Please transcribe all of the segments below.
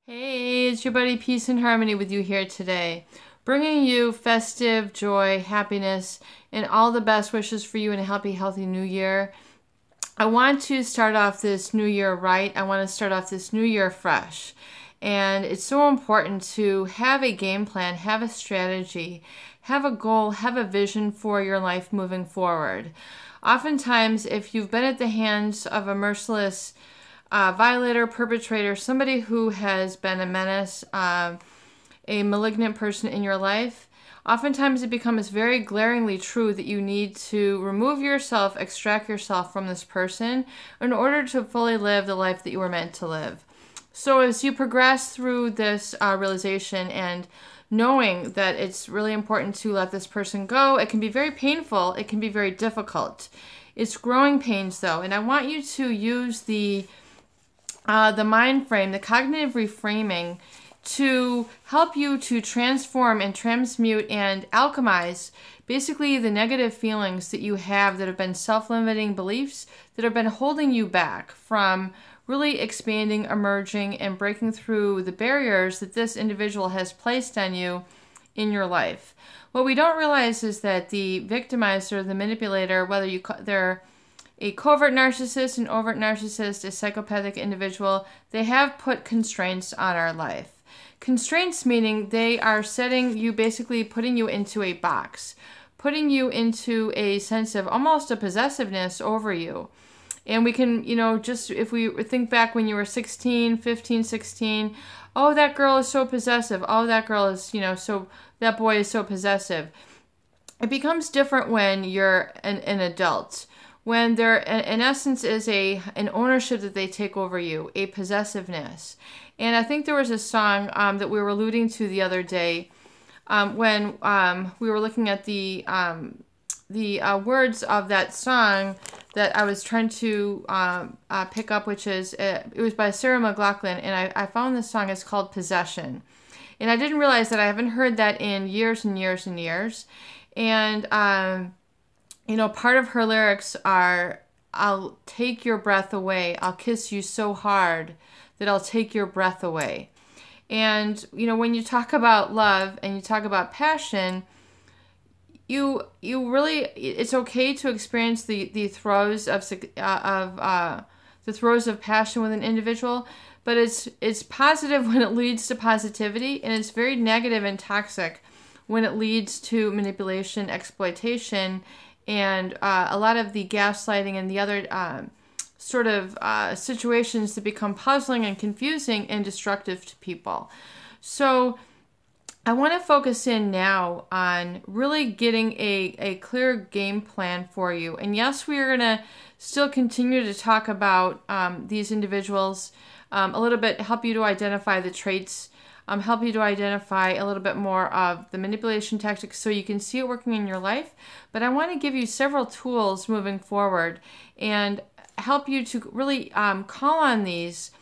Hey, it's your buddy Peace and Harmony with you here today, bringing you festive joy, happiness, and all the best wishes for you in a healthy new year. I want to start off this new year right. I want to start off this new year fresh. And it's so important to have a game plan, have a strategy, have a goal, have a vision for your life moving forward. Oftentimes, if you've been at the hands of a merciless violator, perpetrator, somebody who has been a menace, a malignant person in your life, oftentimes it becomes very glaringly true that you need to remove yourself, extract yourself from this person in order to fully live the life that you were meant to live. So as you progress through this realization and knowing that it's really important to let this person go, it can be very painful, it can be very difficult. It's growing pains though, and I want you to use the mind frame, the cognitive reframing, to help you to transform and transmute and alchemize basically the negative feelings that you have that have been self-limiting beliefs that have been holding you back from really expanding, emerging, and breaking through the barriers that this individual has placed on you in your life. What we don't realize is that the victimizer, the manipulator, whether they're a covert narcissist, an overt narcissist, a psychopathic individual, they have put constraints on our life. Constraints meaning they are setting you, basically putting you into a box, putting you into a sense of almost a possessiveness over you. And we can, just if we think back when you were 16, 15, 16, oh, that girl is so possessive. Oh, that girl is, that boy is so possessive. It becomes different when you're an adult. When there, in essence, is an ownership that they take over you, a possessiveness. And I think there was a song that we were alluding to the other day when we were looking at the words of that song that I was trying to pick up, which is, it was by Sarah McLachlan, and I found this song. It's called Possession. And I didn't realize that I haven't heard that in years and years and years. And part of her lyrics are, I'll take your breath away. I'll kiss you so hard that I'll take your breath away. And, when you talk about love and you talk about passion, you really, it's okay to experience the throes of passion with an individual, but it's positive when it leads to positivity, and it's very negative and toxic when it leads to manipulation, exploitation, and a lot of the gaslighting and the other situations that become puzzling and confusing and destructive to people. So I want to focus in now on really getting a clear game plan for you. And yes, we are going to still continue to talk about these individuals a little bit, help you to identify the traits, help you to identify a little bit more of the manipulation tactics so you can see it working in your life. But I want to give you several tools moving forward and help you to really call on these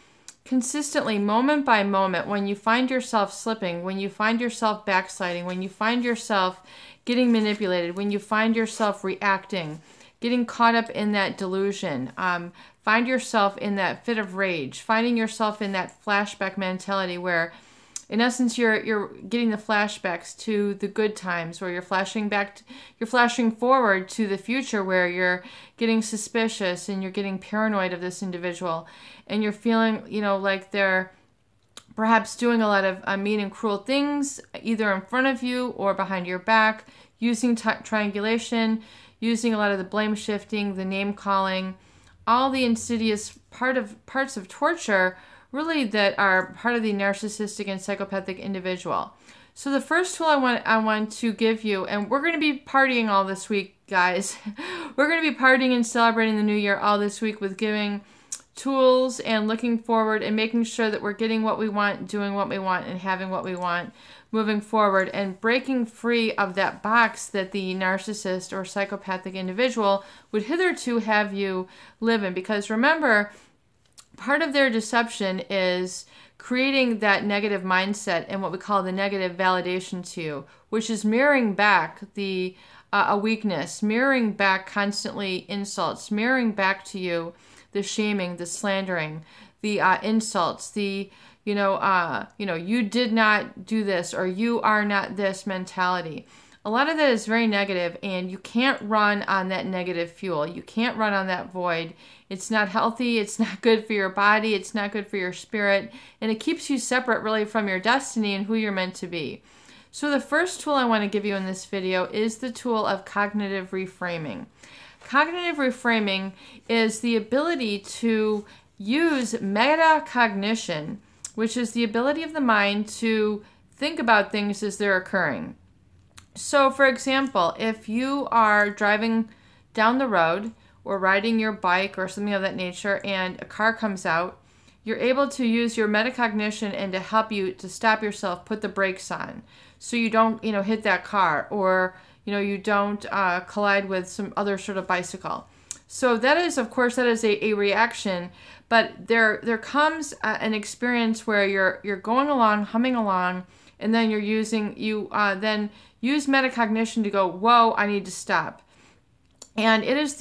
consistently, moment by moment, when you find yourself slipping, when you find yourself backsliding, when you find yourself getting manipulated, when you find yourself reacting, getting caught up in that delusion, find yourself in that fit of rage, finding yourself in that flashback mentality where, in essence, you're getting the flashbacks to the good times, or you're flashing forward to the future where you're getting suspicious and you're getting paranoid of this individual, and you're feeling, like they're perhaps doing a lot of mean and cruel things, either in front of you or behind your back, using triangulation, using a lot of the blame shifting, the name calling, all the insidious parts of torture, really, that are part of the narcissistic and psychopathic individual. So the first tool I want to give you, and we're going to be partying all this week, guys. We're going to be partying and celebrating the new year all this week with giving tools and looking forward and making sure that we're getting what we want, doing what we want, and having what we want moving forward, and breaking free of that box that the narcissist or psychopathic individual would hitherto have you live in. Because remember, part of their deception is creating that negative mindset and what we call the negative validation to you, which is mirroring back a weakness, mirroring back constantly insults, mirroring back to you the shaming, the slandering, the insults, the you did not do this, or you are not this mentality. A lot of that is very negative, and you can't run on that negative fuel. You can't run on that void. It's not healthy. It's not good for your body. It's not good for your spirit. And it keeps you separate really from your destiny and who you're meant to be. So the first tool I want to give you in this video is the tool of cognitive reframing. Cognitive reframing is the ability to use metacognition, which is the ability of the mind to think about things as they're occurring. So, for example, if you are driving down the road or riding your bike or something of that nature and a car comes out, you're able to use your metacognition and to help you to stop yourself, put the brakes on so you don't, hit that car, or, you don't collide with some other sort of bicycle. So that is, of course, that is a reaction, but there comes an experience where you're going along, humming along, and then then use metacognition to go, whoa, I need to stop. And it is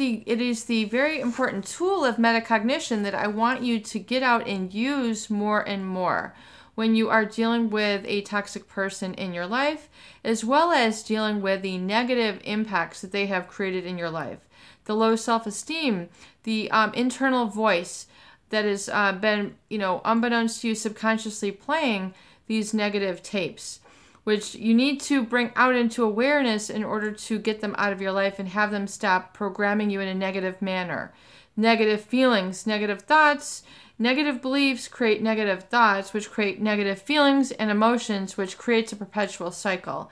the very important tool of metacognition that I want you to get out and use more and more when you are dealing with a toxic person in your life, as well as dealing with the negative impacts that they have created in your life. The low self-esteem, the internal voice that has been, unbeknownst to you, subconsciously playing these negative tapes, which you need to bring out into awareness in order to get them out of your life and have them stop programming you in a negative manner. Negative feelings, negative thoughts, negative beliefs create negative thoughts, which create negative feelings and emotions, which creates a perpetual cycle.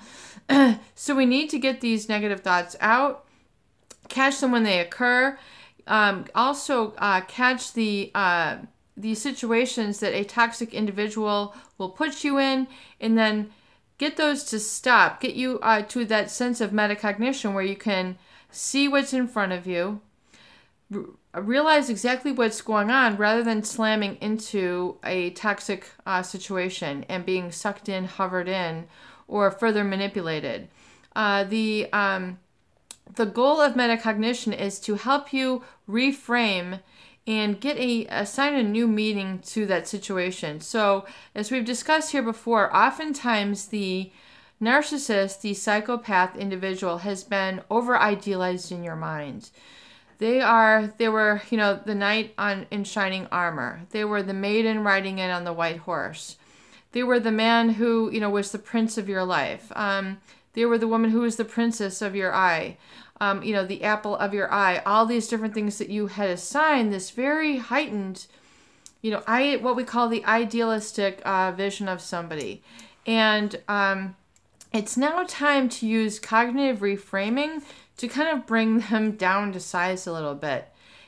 So we need to get these negative thoughts out, catch them when they occur, also catch the situations that a toxic individual will put you in, and then get those to stop, get you to that sense of metacognition where you can see what's in front of you, realize exactly what's going on rather than slamming into a toxic situation and being sucked in, hovered in, or further manipulated. The goal of metacognition is to help you reframe and assign a new meaning to that situation. So, as we've discussed here before, oftentimes the narcissist, the psychopath individual, has been over-idealized in your mind. They were, the knight in shining armor. They were the maiden riding in on the white horse. They were the man who, was the prince of your life. They were the woman who was the princess of your eye. The apple of your eye, all these different things that you had assigned this very heightened, what we call the idealistic vision of somebody. And it's now time to use cognitive reframing to kind of bring them down to size a little bit.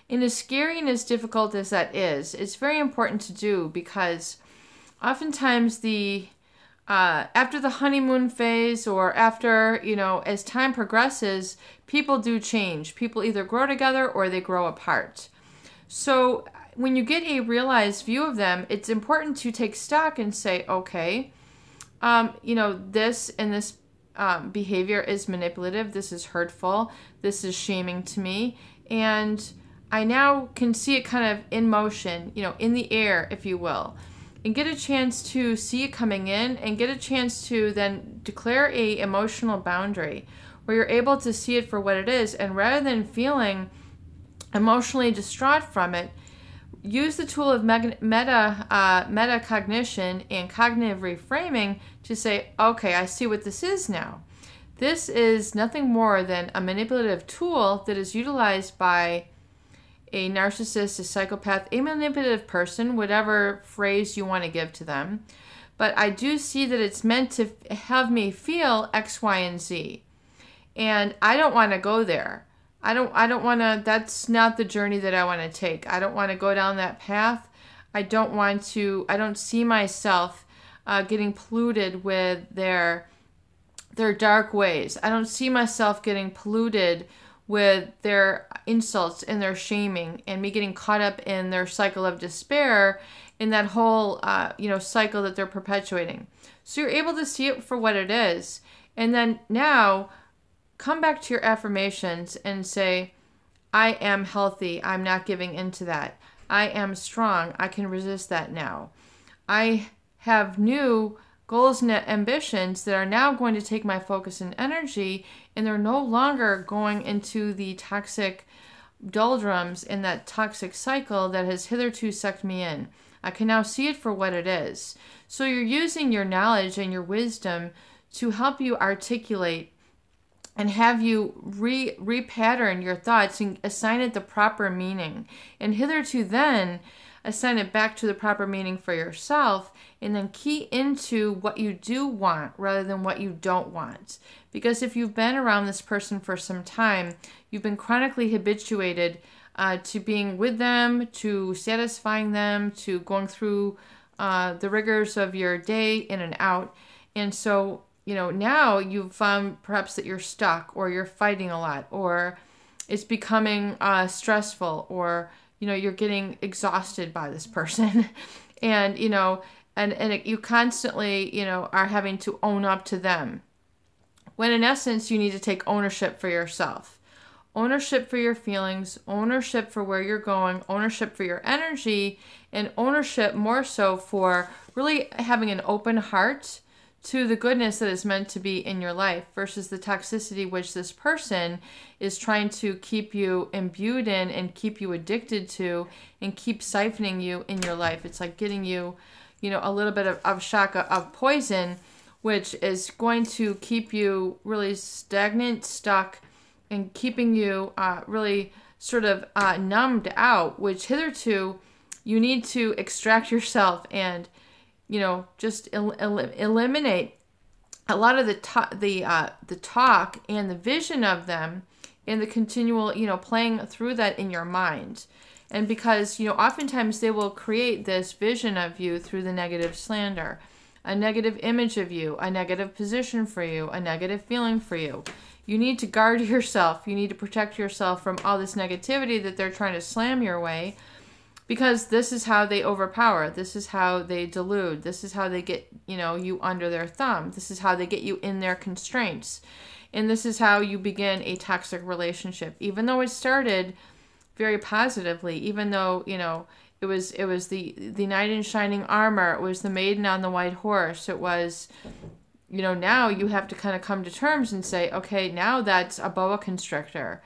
And as scary and as difficult as that is, it's very important to do, because oftentimes after the honeymoon phase, or after, as time progresses, people do change. People either grow together or they grow apart. So when you get a realized view of them, it's important to take stock and say, okay, this and this behavior is manipulative. This is hurtful. This is shaming to me. And I now can see it kind of in motion, in the air, if you will. And get a chance to see it coming in, and get a chance to then declare a emotional boundary where you're able to see it for what it is, and rather than feeling emotionally distraught from it, use the tool of metacognition and cognitive reframing to say, okay, I see what this is now. This is nothing more than a manipulative tool that is utilized by a narcissist, a psychopath, a manipulative person, whatever phrase you want to give to them. But I do see that it's meant to have me feel X, Y, and Z. And I don't want to go there. I don't want to, that's not the journey that I want to take. I don't want to go down that path. I don't see myself getting polluted with their dark ways. I don't see myself getting polluted with their insults and their shaming, and me getting caught up in their cycle of despair, in that whole cycle that they're perpetuating. So you're able to see it for what it is, and then now come back to your affirmations and say, I am healthy. I'm not giving into that. I am strong. I can resist that now. I have new goals and ambitions that are now going to take my focus and energy, and they're no longer going into the toxic doldrums in that toxic cycle that has hitherto sucked me in. I can now see it for what it is. So you're using your knowledge and your wisdom to help you articulate and have you repattern your thoughts and assign it the proper meaning. And hitherto then, assign it back to the proper meaning for yourself, and then key into what you do want rather than what you don't want. Because if you've been around this person for some time, you've been chronically habituated to being with them, to satisfying them, to going through the rigors of your day in and out. And so, now you've found perhaps that you're stuck, or you're fighting a lot, or it's becoming stressful, or you're getting exhausted by this person. And you constantly are having to own up to them, when in essence you need to take ownership for yourself, ownership for your feelings, ownership for where you're going, ownership for your energy, and ownership more so for really having an open heart to the goodness that is meant to be in your life, versus the toxicity which this person is trying to keep you imbued in and keep you addicted to and keep siphoning you in your life. It's like getting you, a little bit of shock of poison, which is going to keep you really stagnant, stuck, and keeping you really sort of numbed out, which hitherto you need to extract yourself and just eliminate a lot of the talk and the vision of them, and the continual, playing through that in your mind. And because, oftentimes they will create this vision of you through the negative slander, a negative image of you, a negative position for you, a negative feeling for you. You need to guard yourself. You need to protect yourself from all this negativity that they're trying to slam your way. Because this is how they overpower. This is how they delude. This is how they get, you under their thumb. This is how they get you in their constraints. And this is how you begin a toxic relationship. Even though it started very positively, even though, it was the knight in shining armor, it was the maiden on the white horse, it was, now you have to kind of come to terms and say, okay, now that's a boa constrictor.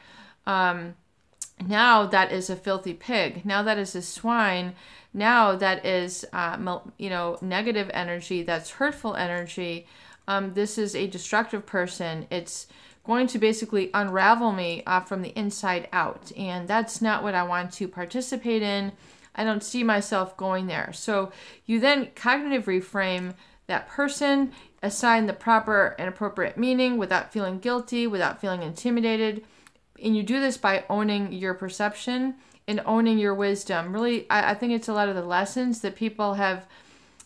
Now that is a filthy pig. Now that is a swine. Now that is, negative energy. That's hurtful energy. This is a destructive person. It's going to basically unravel me from the inside out. And that's not what I want to participate in. I don't see myself going there. So you then cognitive reframe that person, assign the proper and appropriate meaning without feeling guilty, without feeling intimidated. And you do this by owning your perception and owning your wisdom. Really, I think it's a lot of the lessons that people have,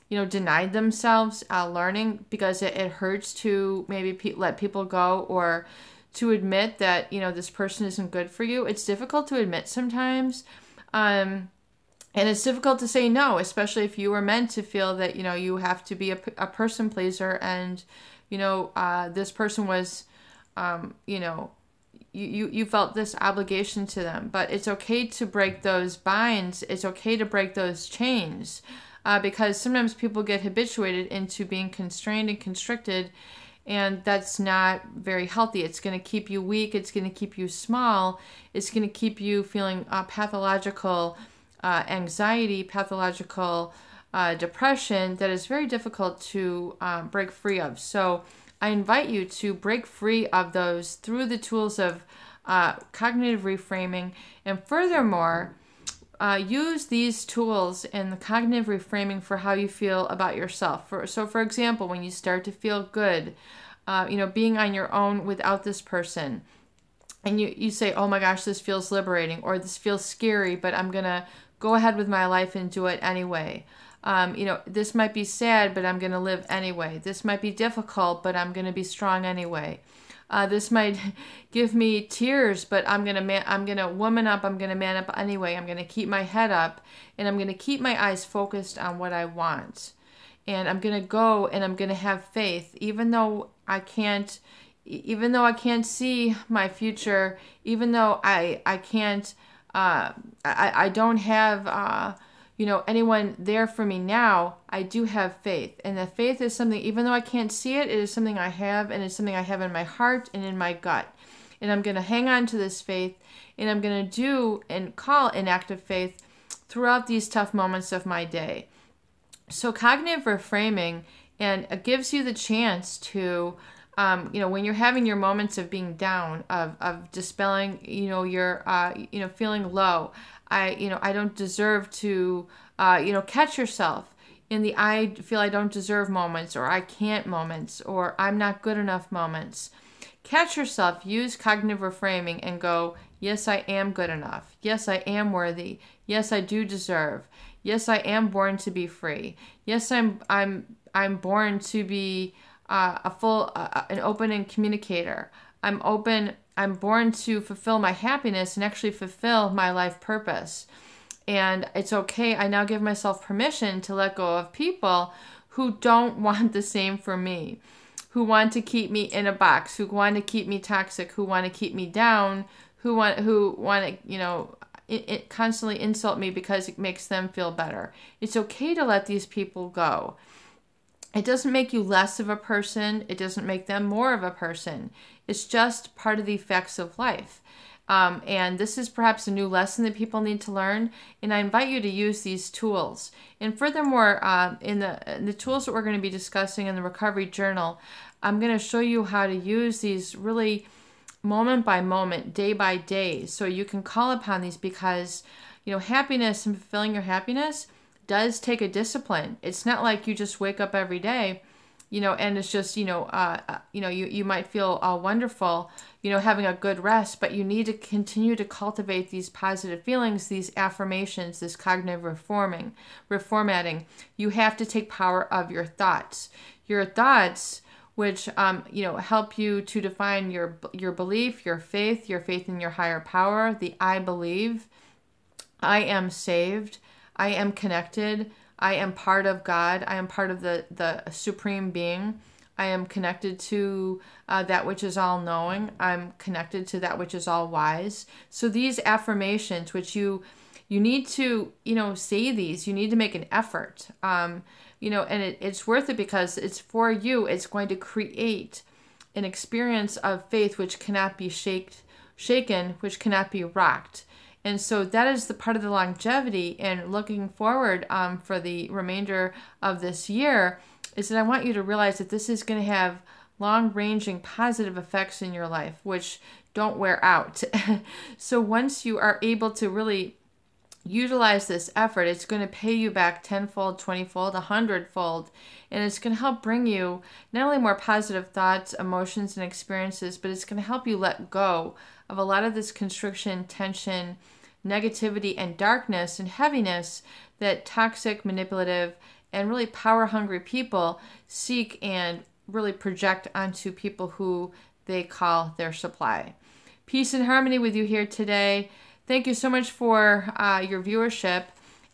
denied themselves learning because it hurts to maybe let people go, or to admit that, this person isn't good for you. It's difficult to admit sometimes. And it's difficult to say no, especially if you were meant to feel that, you have to be a person pleaser, and, this person was, you felt this obligation to them. But it's okay to break those binds. It's okay to break those chains, because sometimes people get habituated into being constrained and constricted, and that's not very healthy. It's going to keep you weak. It's going to keep you small. It's going to keep you feeling pathological anxiety, pathological depression that is very difficult to break free of. So I invite you to break free of those through the tools of cognitive reframing. And furthermore, use these tools in the cognitive reframing for how you feel about yourself. So for example, when you start to feel good, being on your own without this person, and you say, oh my gosh, this feels liberating, or this feels scary, but I'm going to go ahead with my life and do it anyway. This might be sad, but I'm going to live anyway. This might be difficult, but I'm going to be strong anyway. This might give me tears, but I'm going to woman up. I'm going to man up anyway. I'm going to keep my head up, and I'm going to keep my eyes focused on what I want. And I'm going to go, and I'm going to have faith, even though I can't see my future, even though I can't, I don't have, anyone there for me now, I do have faith. And the faith is something, even though I can't see it, it is something I have, and it's something I have in my heart and in my gut. And I'm going to hang on to this faith, and I'm going to do and call an act of faith throughout these tough moments of my day. So cognitive reframing, and it gives you the chance to, when you're having your moments of being down, of dispelling, your, feeling low, I don't deserve to, catch yourself in the I feel I don't deserve moments, or I can't moments, or I'm not good enough moments. Catch yourself, use cognitive reframing and go, yes, I am good enough. Yes, I am worthy. Yes, I do deserve. Yes, I am born to be free. Yes, I'm born to be an open communicator. I'm born to fulfill my happiness and actually fulfill my life purpose. And it's okay. I now give myself permission to let go of people who don't want the same for me, who want to keep me in a box, who want to keep me toxic, who want to keep me down, who want to, constantly insult me because it makes them feel better. It's okay to let these people go. It doesn't make you less of a person. It doesn't make them more of a person. It's just part of the effects of life. And this is perhaps a new lesson that people need to learn. And I invite you to use these tools. And furthermore, in the tools that we're going to be discussing in the Recovery Journal, I'm going to show you how to use these really moment by moment, day by day, so you can call upon these, because, happiness and fulfilling your happiness does take a discipline. It's not like you just wake up every day, and it's just, you might feel wonderful, having a good rest, but you need to continue to cultivate these positive feelings, these affirmations, this cognitive reformatting. You have to take power of your thoughts. Your thoughts, which, help you to define your belief, your faith in your higher power, the I believe, I am saved, I am connected, I am part of God, I am part of the supreme being, I am connected to that which is all knowing, I'm connected to that which is all wise. So these affirmations, which you need to, say these, you need to make an effort, and it's worth it, because it's for you. It's going to create an experience of faith which cannot be shaken, which cannot be rocked. And so that is the part of the longevity, and looking forward for the remainder of this year, is that I want you to realize that this is going to have long-ranging positive effects in your life, which don't wear out. So once you are able to really utilize this effort, it's going to pay you back tenfold, 20-fold, 100-fold, and it's going to help bring you not only more positive thoughts, emotions, and experiences, but it's going to help you let go of a lot of this constriction, tension, negativity, and darkness and heaviness that toxic, manipulative, and really power-hungry people seek and really project onto people who they call their supply. Peace and harmony with you here today. Thank you so much for your viewership,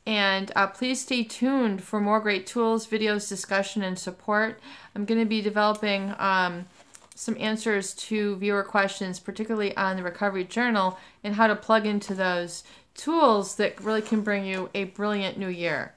and please stay tuned for more great tools, videos, discussion, and support. I'm going to be developing some answers to viewer questions, particularly on the Recovery Journal, and how to plug into those tools that really can bring you a brilliant new year.